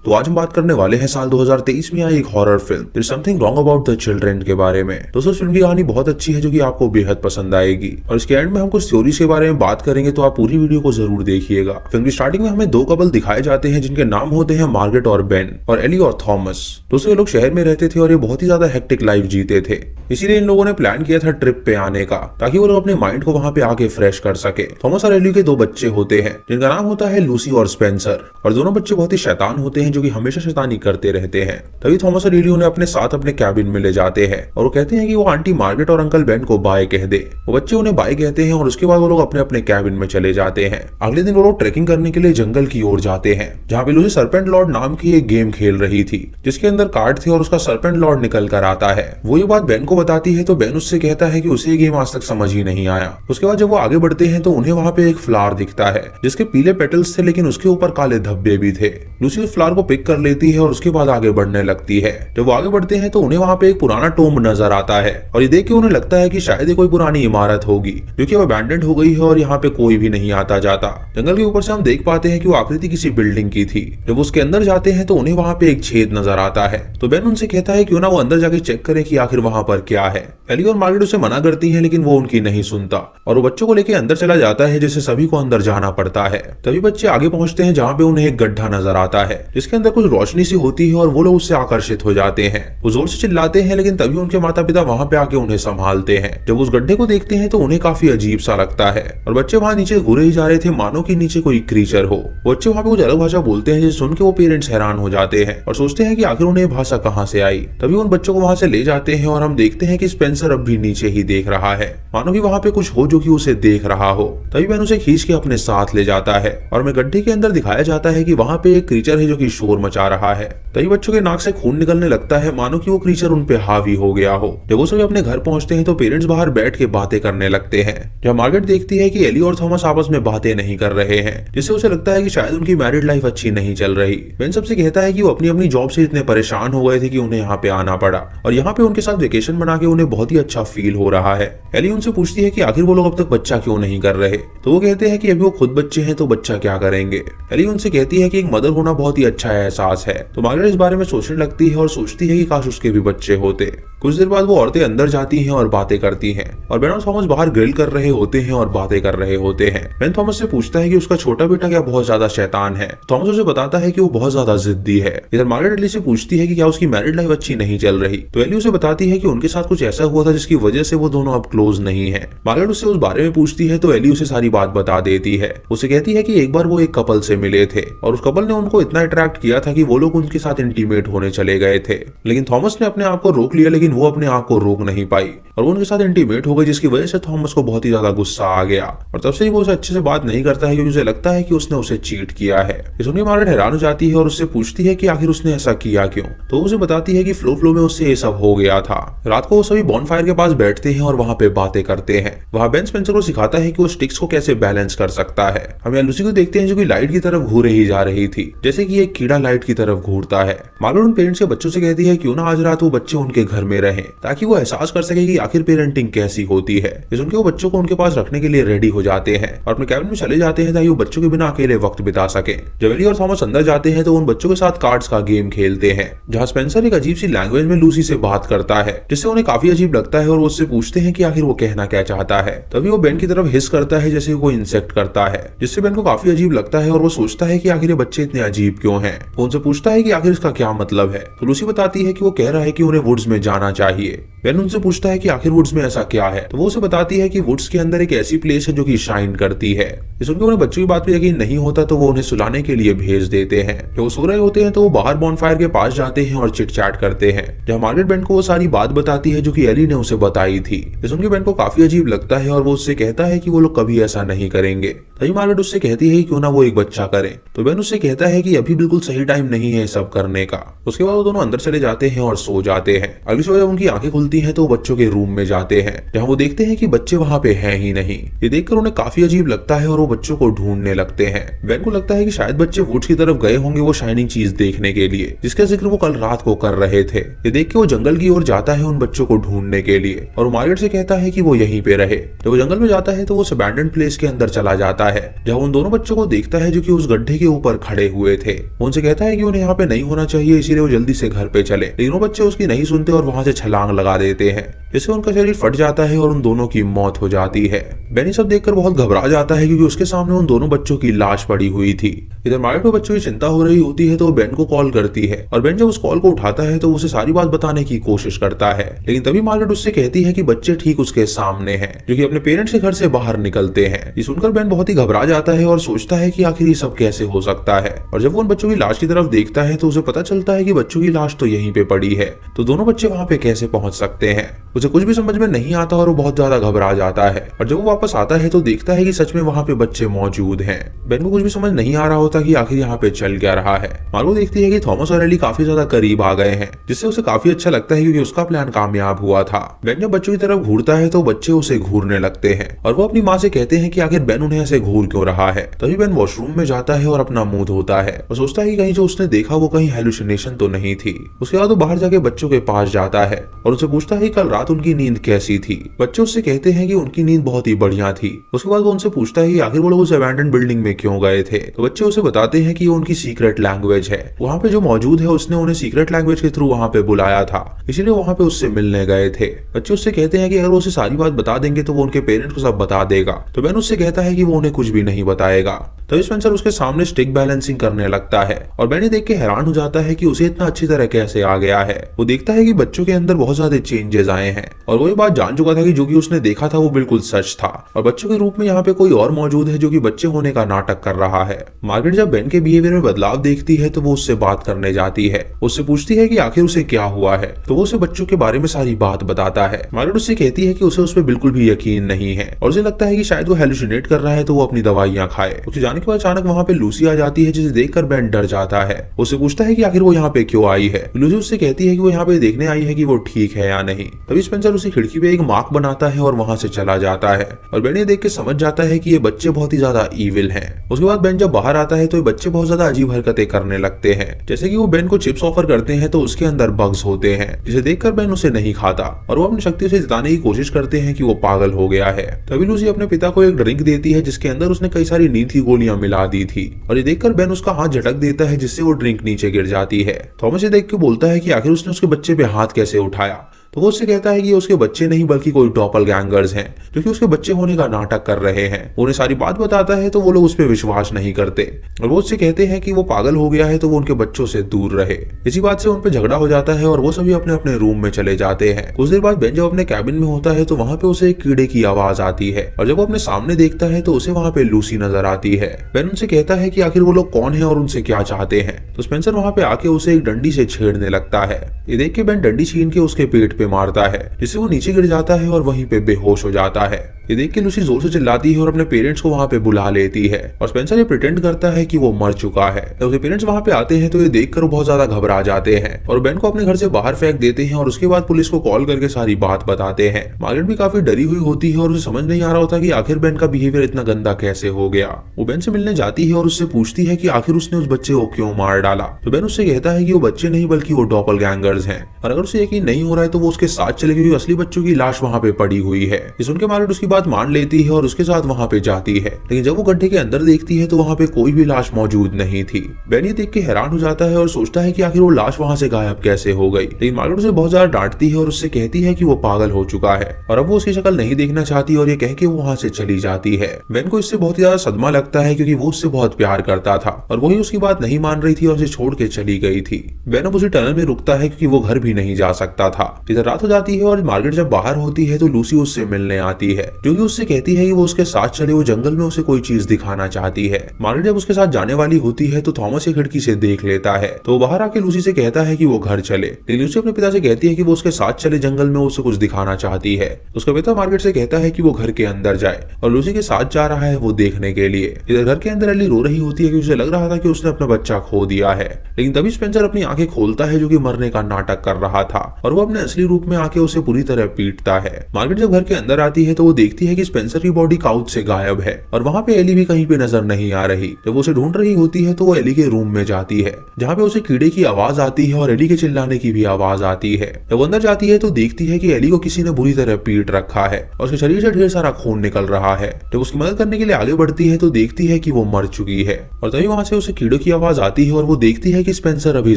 तो आज हम बात करने वाले हैं साल 2023 में आई एक horror film there is something wrong about the children के बारे में। दोस्तों इस फिल्म की कहानी बहुत अच्छी है जो कि आपको बेहद पसंद आएगी और इसके एंड में हम कुछ थ्योरीज के बारे में बात करेंगे, तो आप पूरी वीडियो को जरूर देखिएगा। फिल्म की स्टार्टिंग में हमें दो कपल दिखाए जाते हैं जिनके नाम होते हैं मार्गरेट और बेन और एली और थॉमस। दोस्तों ये लोग शहर में रहते थे और ये बहुत ही ज्यादा हेक्टिक लाइफ जीते थे, इसीलिए इन लोगों ने प्लान किया था ट्रिप पे आने का ताकि वो लोग अपने माइंड को वहां पे आके फ्रेश कर सके। थॉमस और एली के दो बच्चे होते हैं जिनका नाम होता है लूसी और स्पेंसर, और दोनों बच्चे बहुत ही शैतान होते हैं जो कि हमेशा शैतानी करते रहते हैं। तभी थॉमस और एली उन्हें अपने साथ अपने कैबिन में ले जाते हैं और वो कहते हैं कि वो आंटी मार्गरेट और अंकल बेन को बाय कह दे। वो बच्चे उन्हें बाय कहते हैं और उसके बाद वो लोग अपने अपने कैबिन में चले जाते हैं। अगले दिन वो लोग ट्रेकिंग करने के लिए जंगल की ओर जाते हैं जहाँ पे लूसी सरपेंट लॉर्ड नाम की एक गेम खेल रही थी जिसके अंदर कार्ड थे और उसका सरपेंट लॉर्ड निकल कर आता है। वो ये बात बेन को बताती है तो बेन उससे कहता है कि उसे ये गेम आज तक समझ ही नहीं आया। उसके बाद जब वो आगे बढ़ते हैं तो उन्हें वहाँ पे एक फ्लावर दिखता है जिसके पीले पेटल्स थे लेकिन उसके ऊपर काले धब्बे भी थे। लूसी उस फ्लावर को पिक कर लेती है और उसके बाद आगे बढ़ने लगती है। जब वो आगे बढ़ते हैं तो उन्हें वहाँ पे एक पुराना टोम्ब नजर आता है और ये देख के उन्हें लगता है कि शायद ये कोई पुरानी इमारत होगी जो कि अब अबैंडन्ड हो गई है और यहाँ पे कोई भी नहीं आता जाता। जंगल के ऊपर से हम देख पाते हैं कि वो आकृति किसी बिल्डिंग की थी। जब उसके अंदर जाते हैं तो उन्हें वहाँ पे एक छेद नजर आता है, तो बेन उनसे कहता है क्यों ना वो अंदर जाके चेक करे कि आखिर वहाँ पर क्या है। एली और मार्गरेट उसे मना करती है लेकिन वो उनकी नहीं सुनता और वो बच्चों को लेके अंदर चला जाता है जिससे सभी को अंदर जाना पड़ता है। तभी बच्चे आगे पहुंचते हैं जहाँ पे उन्हें एक गड्ढा नजर आता है जिसके अंदर कुछ रोशनी सी होती है और वो लोग उससे आकर्षित हो जाते हैं। वो जोर से चिल्लाते हैं लेकिन तभी उनके माता पिता वहाँ पे आके उन्हें संभालते हैं। जब उस गड्ढे को देखते हैं तो उन्हें काफी अजीब सा लगता है और बच्चे वहाँ नीचे घूरे ही जा रहे थे मानो कि नीचे कोई क्रीचर हो। बच्चे वहाँ पे कुछ अलग भाषा बोलते हैं जिसे सुन के वो पेरेंट्स हैरान हो जाते हैं और सोचते हैं कि आखिर उन्हें भाषा कहाँ से आई। तभी उन बच्चों को वहाँ से ले जाते हैं और हम देखते हैं कि स्पेंसर अब भी नीचे ही देख रहा है मानो कि वहाँ पे कुछ हो जो कि उसे देख रहा हो। तभी बेन उसे खींच के अपने साथ ले जाता है और हमें गड्ढे के अंदर दिखाया जाता है कि वहाँ पे एक क्रीचर है जो कि शोर मचा रहा है। तभी बच्चों के नाक से खून निकलने लगता है मानो कि वो क्रीचर उन पे हावी हो गया हो। जब वो सभी अपने घर पहुंचते हैं तो पेरेंट्स बाहर बैठ के बातें करने लगते हैं। जब मार्गरेट देखती है कि एली और थॉमस आपस में बातें नहीं कर रहे हैं जिससे उसे लगता है कि शायद उनकी मैरिड लाइफ अच्छी नहीं चल रही। बेन सबसे कहता है कि वो अपनी अपनी जॉब से इतने परेशान हो गए थे कि उन्हें यहाँ पे आना पड़ा और यहाँ पे उनके साथ वेकेशन बना के उन्हें बहुत ही अच्छा फील हो रहा है। एली उनसे पूछती है कि आखिर वो लोग अब तक बच्चा क्यों नहीं कर रहे, तो वो कहते हैं कि अभी वो खुद बच्चे हैं तो बच्चा क्या करेंगे। एली उनसे कहती है कि एक मदर होना बहुत ही अच्छा एहसास है। तो मार्गरेट इस बारे में सोचने लगती है और सोचती है कि काश उसके भी बच्चे होते। कुछ देर बाद वो औरतें अंदर जाती हैं और बातें करती हैं और बेन और थॉमस बाहर ग्रिल कर रहे होते हैं और बातें कर रहे होते हैं। बेन थॉमस से पूछता है कि उसका छोटा बेटा क्या बहुत ज्यादा शैतान है। थॉमस उसे बताता है कि वो बहुत ज्यादा जिद्दी है। इधर मार्गरेट एली से पूछती है कि क्या उसकी मैरिड लाइफ अच्छी नहीं चल रही, तो एली उसे बताती है कि उनके साथ कुछ ऐसा हुआ था जिसकी वजह से वो दोनों अब क्लोज नहीं है। मार्गरेट उससे उस बारे में पूछती है तो एली उसे सारी बात बता देती है। उसे कहती है कि एक बार वो एक कपल से मिले थे और उस कपल ने उनको इतना अट्रैक्ट किया था कि वो लोग उनके साथ इंटीमेट होने चले गए थे, लेकिन थॉमस ने अपने आप को रोक लिया लेकिन वो अपने आप को रोक नहीं पाई और वो उनके साथ इंटीमेट हो गई जिसकी वजह से थॉमस को बहुत ही ज्यादा गुस्सा आ गया और तब से ही वो उसे अच्छे से बात नहीं करता है क्योंकि उसे लगता है कि उसने उसे चीट किया है। इस सुनकर मार्गरेट हैरान हो जाती है और उससे पूछती है कि आखिर उसने ऐसा किया क्यों, तो उसे बताती है कि फ्लो में उससे ये सब हो गया था। रात को वो सभी बॉनफायर के पास बैठते हैं और वहाँ पे बातें करते हैं। वहाँ बेन स्पेंसर को सिखाता है कि वो स्टिक्स को कैसे बैलेंस कर सकता है। हम यहाँ लूसी को देखते हैं जो कि लाइट की तरफ घूरे ही जा रही थी जैसे कि एक कीड़ा लाइट की तरफ घूरता है। मार्गरेट उन पेरेंट्स के बच्चों से कहती है क्यों ना आज रात वो बच्चे उनके घर में रहें ताकि वो एहसास कर सके कि आखिर पेरेंटिंग कैसी होती है। इस उनके वो बच्चों को उनके पास रखने के लिए रेडी हो जाते हैं और अपने कैबिन में चले जाते हैं ताकि वो बच्चों के बिना अकेले वक्त बिता सके। जब एली और थॉमस अंदर जाते हैं तो उन बच्चों के साथ कार्ड्स का गेम खेलते हैं जहाँ स्पेंसर एक अजीब सी लैंग्वेज में लूसी से बात करता है जिससे उन्हें काफी अजीब लगता है और वो उससे पूछते हैं कि आखिर वो कहना क्या चाहता है। तभी वो बेन की तरफ हिस करता है जैसे कोई इंसेक्ट करता है जिससे बेन को काफी अजीब लगता है और वो सोचता है कि आखिर ये बच्चे इतने अजीब क्यों हैं। वो उनसे पूछता है कि आखिर इसका क्या मतलब है, तो लूसी बताती है कि वो कह रहा है कि उन्हें वुड्स में जाना चाहिए। बेन उनसे पूछता है कि आखिर वुड्स में ऐसा क्या है, तो वो उसे बताती है कि वुड्स के अंदर एक ऐसी प्लेस है जो कि शाइन करती है। इस उनके उन्हें बच्चों की बात पे यकीन नहीं होता तो वो उन्हें सुलाने के लिए भेज देते हैं। जब वो सो रहे होते हैं तो वो बाहर बॉनफायर के पास जाते हैं और चिट चैट करते हैं जब मार्गरेट बेन को वो सारी बात बताती है जो कि एली ने उसे बताई थी। इस उनके बेन को काफी अजीब लगता है और वो उससे कहता है कि वो लोग कभी ऐसा नहीं करेंगे। तभी मार्गरेट उससे कहती है कि क्यों ना वो एक बच्चा करे, तो बेन उससे कहता है कि अभी बिल्कुल सही टाइम नहीं है सब करने का। उसके बाद वो दोनों अंदर चले जाते हैं और सो जाते हैं। अगली सुबह जब उनकी आंखें खुलती हैं तो वो बच्चों के रूम में जाते हैं, जहाँ वो देखते हैं कि बच्चे वहाँ पे हैं ही नहीं। ये देखकर उन्हें काफी अजीब लगता है और वो बच्चों को ढूंढने लगते हैं। बेन को लगता है कि शायद बच्चे वुड्स की तरफ गए होंगे वो शाइनिंग चीज देखने के लिए, जिसका जिक्र वो कल रात को कर रहे थे। ये देख के वो जंगल की ओर जाता है उन बच्चों को ढूंढने के लिए, और मार्गरेट से कहता है कि वो यहीं पे रहे। जब वो जंगल में जाता है तो वो अबैंडन्ड प्लेस के अंदर चला जाता है, जहाँ उन दोनों बच्चों को देखता है जो कि उस गड्ढे के ऊपर खड़े हुए थे। वो उनसे कहता है कि उन्हें यहाँ पे नहीं होना चाहिए, इसीलिए वो जल्दी से घर पे चले, लेकिन वो बच्चे उसकी नहीं सुनते और वहां से छलांग लगा देते हैं, जिससे उनका शरीर फट जाता है और उन दोनों की मौत हो जाती है। बेनी सब देखकर बहुत घबरा जाता है क्योंकि उसके सामने उन दोनों बच्चों की लाश पड़ी हुई थी। इधर मार्गरेट को बच्चों की चिंता हो रही होती है तो वो बेन को कॉल करती है, और बेन जब उस कॉल को उठाता है तो उसे सारी बात बताने की कोशिश करता है, लेकिन तभी मार्गरेट उससे कहती है कि बच्चे ठीक उसके सामने हैं, जो कि अपने पेरेंट्स के घर से बाहर निकलते हैं। ये सुनकर बेन बहुत ही घबरा जाता है और सोचता है कि आखिर ये सब कैसे हो सकता है। और जब वो उन बच्चों की लाश की तरफ देखता है तो उसे पता चलता है कि बच्चों की लाश तो यहीं पे पड़ी है, तो दोनों बच्चे वहां पे कैसे पहुंच सकते हैं। उसे कुछ भी समझ में नहीं आता और वो बहुत ज्यादा घबरा जाता है, और जब वो वापस आता है तो देखता है कि सच में वहां पे बच्चे मौजूद हैं। बेन को कुछ भी समझ नहीं आ रहा होता कि आखिर यहाँ पे चल क्या रहा है। मार्गो देखती है कि थॉमस और एली काफी ज्यादा करीब आ गए हैं, जिससे उसे काफी अच्छा लगता है क्योंकि उसका प्लान कामयाब हुआ था। बेन जब बच्चों की तरफ घूरता है तो बच्चे उसे घूरने लगते हैं, और वो अपनी माँ से कहते हैं कि आखिर बेन उन्हें ऐसे घूर क्यों रहा है। तभी बेन वॉशरूम में जाता है और अपना मुंह धोता है और सोचता है कि कहीं जो उसने देखा वो कहीं हेलुसिनेशन तो नहीं थी। उसके बाद वो बाहर जाके बच्चों के पास जाता है और उनसे पूछता है कल रात उनकी नींद कैसी थी। बच्चे उससे कहते हैं कि उनकी नींद बहुत ही बढ़िया थी। उसके बाद वो उनसे पूछता है कि आखिर वो लोग उस अबैंडन बिल्डिंग में क्यों गए थे। तो बच्चे उसे बताते हैं कि वो उनकी सीक्रेट लैंग्वेज है, वहाँ पे जो मौजूद है उसने उन्हें सीक्रेट लैंग्वेज के थ्रू वहाँ पे बुलाया था, इसीलिए वहाँ पे उससे मिलने गए थे। बच्चे उससे कहते हैं कि अगर वो उसे सारी बात बता देंगे तो वो उनके पेरेंट्स को सब बता देगा। तो बेन उससे कहता है कि वो उन्हें कुछ भी नहीं बताएगा। तभी स्पेंसर उसके सामने स्टिक बैलेंसिंग करने लगता है, और बेन देख के हैरान हो जाता है कि उसे इतना अच्छी तरह कैसे आ गया है। वो देखता है कि बच्चों के अंदर बहुत ज्यादा चेंजेस आए हैं, और वो ये बात जान चुका था कि जो कि उसने देखा था वो बिल्कुल सच था, और बच्चों के रूप में यहाँ पे कोई और मौजूद है जो कि बच्चे होने का नाटक कर रहा है। मार्गरेट जब बेन के बिहेवियर में बदलाव देखती है तो वो उससे बात करने जाती है, उससे पूछती है कि आखिर उसे क्या हुआ है। तो वो उसे बच्चों के बारे में सारी बात बताता है। मार्गरेट उससे कहती है कि उसे उस पर बिल्कुल भी यकीन नहीं है, और उसे लगता है कि शायद वो हेलुसिनेट कर रहा है तो वो अपनी दवाइयां खाए। उसके जाने के बाद अचानक वहाँ पे लूसी आ जाती है, जिसे देखकर बेन डर जाता है। उससे पूछता है कि आखिर वो यहाँ पे क्यों आई है। लूसी उससे कहती है कि वो यहाँ पे देखने आई है कि वो ठीक है या नहीं। तभी स्पेंसर उसे खिड़की पे एक मार्क बनाता है और वहां से चला जाता है, और बेन ये देख के समझ जाता है कि ये बच्चे बहुत ही ज्यादा ईविल हैं। उसके बाद बेन जब बाहर आता है तो ये बच्चे बहुत ज्यादा अजीब हरकतें करने लगते हैं, जैसे कि वो बेन को चिप्स ऑफर करते हैं तो उसके अंदर बग्स होते हैं, जिसे देखकर बेन उसे नहीं खाता, और वो अपनी शक्ति से जताने की कोशिश करते हैं कि वो पागल हो गया है। तभी लूसी अपने पिता को एक ड्रिंक देती है जिसके अंदर उसने कई सारी नींद की गोलियां मिला दी थी, और ये देखकर बेन उसका हाथ झटक देता है जिससे वो ड्रिंक नीचे गिर जाती है। थॉमस ये देख के बोलता है कि आखिर उसने उसके बच्चे पे हाथ कैसे उठाया। तो वो उससे कहता है कि ये उसके बच्चे नहीं बल्कि कोई डॉपलगैंगर्स हैं जो कि उसके बच्चे होने का नाटक कर रहे हैं। उन्हें सारी बात बताता है तो वो लोग उस पर विश्वास नहीं करते, और वो उससे कहते हैं कि वो पागल हो गया है तो वो उनके बच्चों से दूर रहे। इसी बात से उन पे झगड़ा हो जाता है और वो सभी अपने अपने रूम में चले जाते हैं। कुछ देर बाद बेन जब अपने कैबिन में होता है तो वहाँ पे उसे एक कीड़े की आवाज आती है, और जब वो अपने सामने देखता है तो उसे वहाँ पे लूसी नजर आती है। बेन उनसे कहता है कि आखिर वो लोग कौन है और उनसे क्या चाहते हैं। तो स्पेंसर वहाँ पे आके उसे एक डंडी से छेड़ने लगता है। ये देख के बेन डंडी छीन के उसके पेट पे मारता है, जिससे वो नीचे गिर जाता है और वहीं पे बेहोश हो जाता है। ये देख के लूसी जोर से चिल्लाती है और अपने पेरेंट्स को वहाँ पे बुला लेती है, और स्पेंसर ये प्रिटेंड करता है कि वो मर चुका है। जब उसके पेरेंट्स वहाँ पे आते हैं तो ये देखकर वो बहुत ज्यादा घबरा जाते हैं और बेन को अपने घर से बाहर फेंक देते हैं, और उसके बाद पुलिस को कॉल करके सारी बात बताते हैं। मार्गरेट भी काफी डरी हुई होती है और उसे समझ नहीं आ रहा होता कि आखिर बेन का बिहेवियर इतना गंदा कैसे हो गया। वो बेन से मिलने जाती है और उससे पूछती है कि आखिर उसने उस बच्चे को क्यों मार डाला। तो बेन उससे कहता है कि वो बच्चे नहीं बल्कि वो डॉपलगैंगर्स हैं, और अगर उसे यकीन नहीं हो रहा है तो वो उसके साथ चले, क्योंकि असली बच्चों की लाश वहाँ पे पड़ी हुई है। ये सुनकर मार्गरेट उसकी बात मान लेती है और उसके साथ वहाँ पे जाती है, लेकिन जब वो गड्ढे के अंदर देखती है तो वहाँ पे कोई भी लाश मौजूद नहीं थी। बेन ये देख के हैरान हो जाता है और सोचता है कि आखिर वो लाश वहाँ से गायब कैसे हो गई। लेकिन मार्गरेट उसे बहुत ज्यादा डांटती है और उससे कहती है कि वो पागल हो चुका है और अब वो उसकी शक्ल नहीं देखना चाहती, और ये कह के वो वहाँ से चली जाती है। बेन को इससे बहुत ही ज्यादा सदमा लगता है क्योंकि वो उससे बहुत प्यार करता था और वही उसकी बात नहीं मान रही थी और उसे छोड़ के चली गई थी। बेन अब उसी टनल में रुकता है क्योंकि वो घर भी नहीं जा सकता था। इधर रात हो जाती है और मार्गरेट जब बाहर होती है तो लूसी उससे मिलने आती है, जो कि उससे कहती है कि वो उसके साथ चले, वो जंगल में उसे कोई चीज दिखाना चाहती है। मार्गरेट जब उसके साथ जाने वाली होती है तो थॉमस एक खिड़की से देख लेता है, तो बाहर आके लूसी से कहता है कि वो घर चले। लेकिन लूसी अपने पिता से कहती है कि वो उसके साथ चले, जंगल में उसे कुछ दिखाना चाहती है। उसका पिता मार्गरेट से कहता है कि वो घर के अंदर जाए और लूसी के साथ जा रहा है वो देखने के लिए। इधर घर के अंदर एली रो रही होती है कि उसे लग रहा था कि उसने अपना बच्चा खो दिया है। लेकिन तभी स्पेंसर अपनी आंखें खोलता है जो कि मरने का नाटक कर रहा था और वो अपने असली रूप में आके उसे पूरी तरह पीटता है। मार्गरेट जब घर के अंदर आती है तो वो देखती है कि स्पेंसर की बॉडी काउच से गायब है और वहां पे एली भी कहीं पे नजर नहीं आ रही। जब वो उसे ढूंढ रही होती है तो वो एली के रूम में जाती है जहाँ पे उसे कीड़े की आवाज आती है और एली के चिल्लाने की भी आवाज आती है। जब वो अंदर जाती है तो देखती है कि एली को किसी ने बुरी तरह पीट रखा है और उसके शरीर से ढेर सारा खून निकल रहा है। जब उसकी मदद करने के लिए आगे बढ़ती है तो देखती है कि वो मर चुकी है और तभी वहां से उसे कीड़ों की आवाज आती है और वो देखती है कि स्पेंसर अभी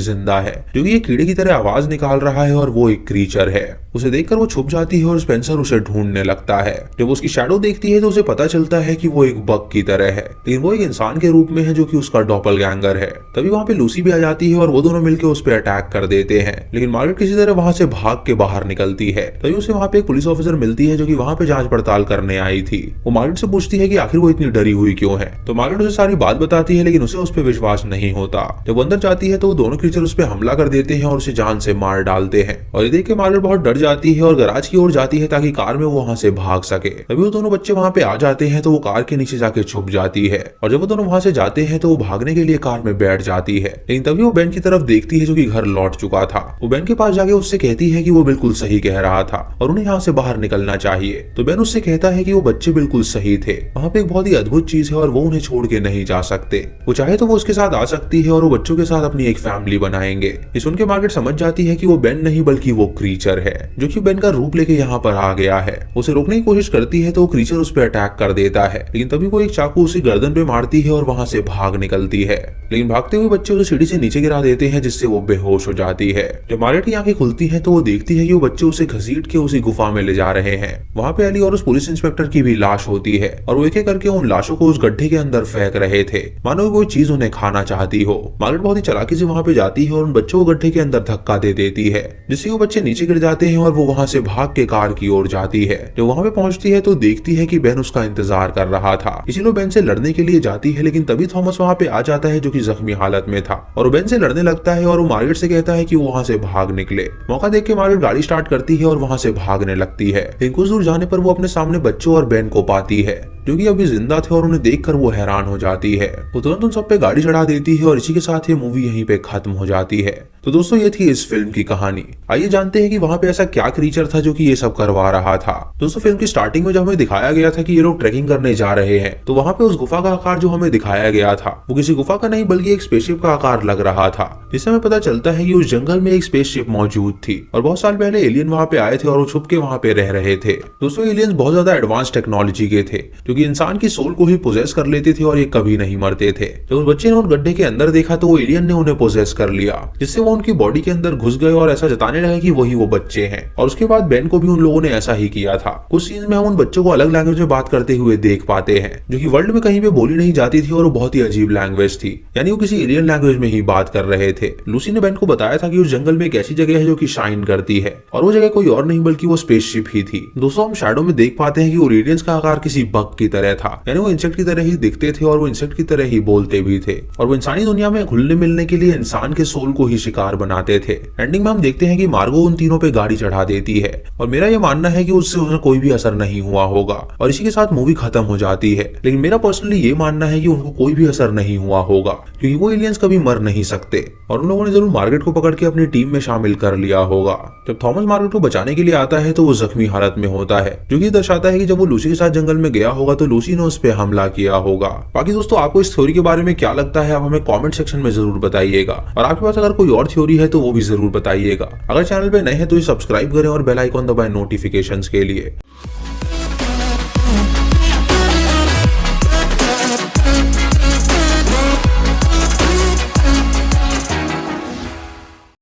जिंदा है, जो कि ये कीड़े की तरह आवाज निकाल रहा है और वो एक क्रीचर है। उसे देखकर वो छुप जाती है और स्पेंसर उसे ढूंढने लगता है। जब उसकी शैडो देखती है तो उसे पता चलता है कि वो एक बग की तरह है, लेकिन वो एक इंसान के रूप में है जो कि उसका डॉपलगैंगर है। तभी वहां पे लूसी भी आ जाती है और वो दोनों मिलकर उस पर अटैक कर देते हैं, लेकिन मार्गरेट किसी तरह वहां से भाग के बाहर निकलती है। तभी उसे वहां पे एक पुलिस ऑफिसर मिलती है जो कि वहां पे जांच पड़ताल करने आई थी। वो मार्गरेट से पूछती है कि आखिर वो इतनी डरी हुई क्यों है, तो मार्गरेट उसे सारी बात बताती है, लेकिन उसे उस पर विश्वास नहीं होता। जब वो अंदर जाती है तो वो दोनों क्रीचर उस पर हमला कर देते हैं और उसे जान से मार डालते हैं और ये देख के मार्गरेट बहुत डर जाती है और गराज की ओर जाती है ताकि कार में वो वहां से भाग सके। तभी वो दोनों बच्चे वहां पे आ जाते हैं तो वो कार के नीचे जाके छुप जाती है और जब वो दोनों वहां से जाते हैं तो वो भागने के लिए कार में बैठ जाती है। लेकिन तभी वो बेन की तरफ देखती है जो कि घर लौट चुका था। वो बेन के पास जाके उससे कहती है कि वो बिल्कुल सही कह रहा था और उन्हें यहाँ से बाहर निकलना चाहिए। तो बेन उससे कहता है कि वो बच्चे बिल्कुल सही थे, वहाँ पे एक बहुत ही अद्भुत चीज है और वो उन्हें छोड़ के नहीं जा सकते। वो चाहे तो वो उसके साथ आ सकती है और वो बच्चों के साथ अपनी एक फैमिली बनाएंगे। ये सुन के मार्गरेट समझ जाती है कि वो बेन नहीं बल्कि वो क्रीचर है जो कि बेन का रूप लेके यहाँ पर आ गया है। उसे रोकने की कोशिश करती है तो वो क्रीचर उस पर अटैक कर देता है, लेकिन तभी वो एक चाकू उसे गर्दन पे मारती है और वहां से भाग निकलती है। लेकिन भागते हुए बच्चे उसे सीढ़ी से नीचे गिरा देते हैं जिससे वो बेहोश हो जाती है। जब मार्गरेट की आंखें खुलती हैं तो वो देखती है कि वो बच्चे उसे घसीट के उसी गुफा में ले जा रहे हैं। वहां पे एली और उस पुलिस इंस्पेक्टर की भी लाश होती है और वो एक एक करके उन लाशों को उस गड्ढे के अंदर फेंक रहे थे, मानो कोई चीज उन्हें खाना चाहती हो। मार्गरेट बहुत ही चालाकी से वहां पे जाती है और उन बच्चों को गड्ढे के अंदर धक्का दे देती है जिससे वो बच्चे नीचे गिर जाते हैं और वो वहां से भाग के कार की ओर जाती है। जब वहां पे पहुंचती है तो देखती है कि बेन उसका इंतजार कर रहा था, इसीलिए बेन से लड़ने के लिए जाती है। लेकिन तभी थॉमस वहां पे आ जाता है जो कि जख्मी हालत में था और वो बेन से लड़ने लगता है और वो मार्गरेट से कहता है कि वो वहां से भाग निकले। मौका देख के मार्गरेट गाड़ी स्टार्ट करती है और वहां से भागने लगती है, लेकिन कुछ दूर जाने पर वो अपने सामने बच्चों और बेन को पाती है जो कि अभी जिंदा थे और उन्हें देखकर वो हैरान हो जाती है। वो तुरंत उन सब पे गाड़ी चढ़ा देती है और इसी के साथ ये मूवी यहीं पे खत्म हो जाती है। तो दोस्तों ये थी इस फिल्म की कहानी। आइए जानते हैं कि वहां पे ऐसा क्या क्रीचर था जो कि ये सब करवा रहा था। दोस्तों फिल्म की स्टार्टिंग में जब हमें दिखाया गया था कि ये लोग ट्रैकिंग करने जा रहे हैं तो वहां पे उस गुफा का आकार जो हमें दिखाया गया था वो किसी गुफा का नहीं बल्कि एक स्पेसशिप का आकार लग रहा था, जिससे हमें पता चलता है कि उस जंगल में एक स्पेसशिप मौजूद थी और बहुत साल पहले एलियन वहां पे आए थे और वो छुप के वहां पे रह रहे थे। दोस्तों एलियंस बहुत ज्यादा एडवांस टेक्नोलॉजी के थे जो कि इंसान की सोल को ही पोजेस कर लेते थे और ये कभी नहीं मरते थे। जब उस बच्चे ने उन गड्ढे के अंदर देखा तो वो एलियन ने उन्हें पोजेस कर लिया, जिससे वो उनकी बॉडी के अंदर घुस गए और ऐसा जताने लगे कि वही वो बच्चे हैं। और उसके बाद बेन को भी उन लोगों ने ऐसा ही किया था। कुछ सीन में हम उन बच्चों को अलग लैंग्वेज में बात करते हुए देख पाते हैं जो कि वर्ल्ड में कहीं पे बोली नहीं जाती थी और वो बहुत ही अजीब लैंग्वेज थी, यानी वो किसी एलियन लैंग्वेज में ही बात कर रहे थे। लूसी ने बेन को बताया था कि उस जंगल में एक ऐसी जगह है जो कि शाइन करती है और वो जगह कोई और नहीं बल्कि वो स्पेसशिप ही थी। दोस्तों हम शैडो में देख पाते हैं कि वो रेडियंस का आकार किसी बग की तरह था, यानी वो इंसेक्ट की तरह ही दिखते थे और वो इंसेक्ट की तरह ही बोलते भी थे और वो इंसानी दुनिया में घुलने मिलने के लिए इंसान के सोल को ही शिकार बनाते थे। एंडिंग में हम देखते हैं कि मार्गो उन तीनों पे गाड़ी चढ़ा देती है और मेरा ये मानना है कि उससे उन्हें कोई भी असर नहीं हुआ होगा और इसी के साथ मूवी खत्म हो जाती है। लेकिन मेरा पर्सनली ये मानना है कि उनको कोई भी असर नहीं हुआ होगा क्योंकि वो एलियंस कभी मर नहीं सकते और उन लोगों ने जरूर मार्गरेट को पकड़ के अपनी टीम में शामिल कर लिया होगा। जब थॉमस मार्गरेट को बचाने के लिए आता है तो वो जख्मी हालत में होता है, जो कि दर्शाता है कि जब वो लूसी के साथ जंगल में गया होगा तो लूसी ने उस पर हमला किया होगा। बाकी दोस्तों आपको इस थ्योरी के बारे में क्या लगता है आप हमें कमेंट सेक्शन में जरूर बताइएगा और आपके पास अगर कोई और थ्योरी है तो वो भी जरूर बताइएगा। अगर चैनल पे नए हैं तो सब्सक्राइब करें और बेल आइकॉन दबाएं नोटिफिकेशंस के लिए।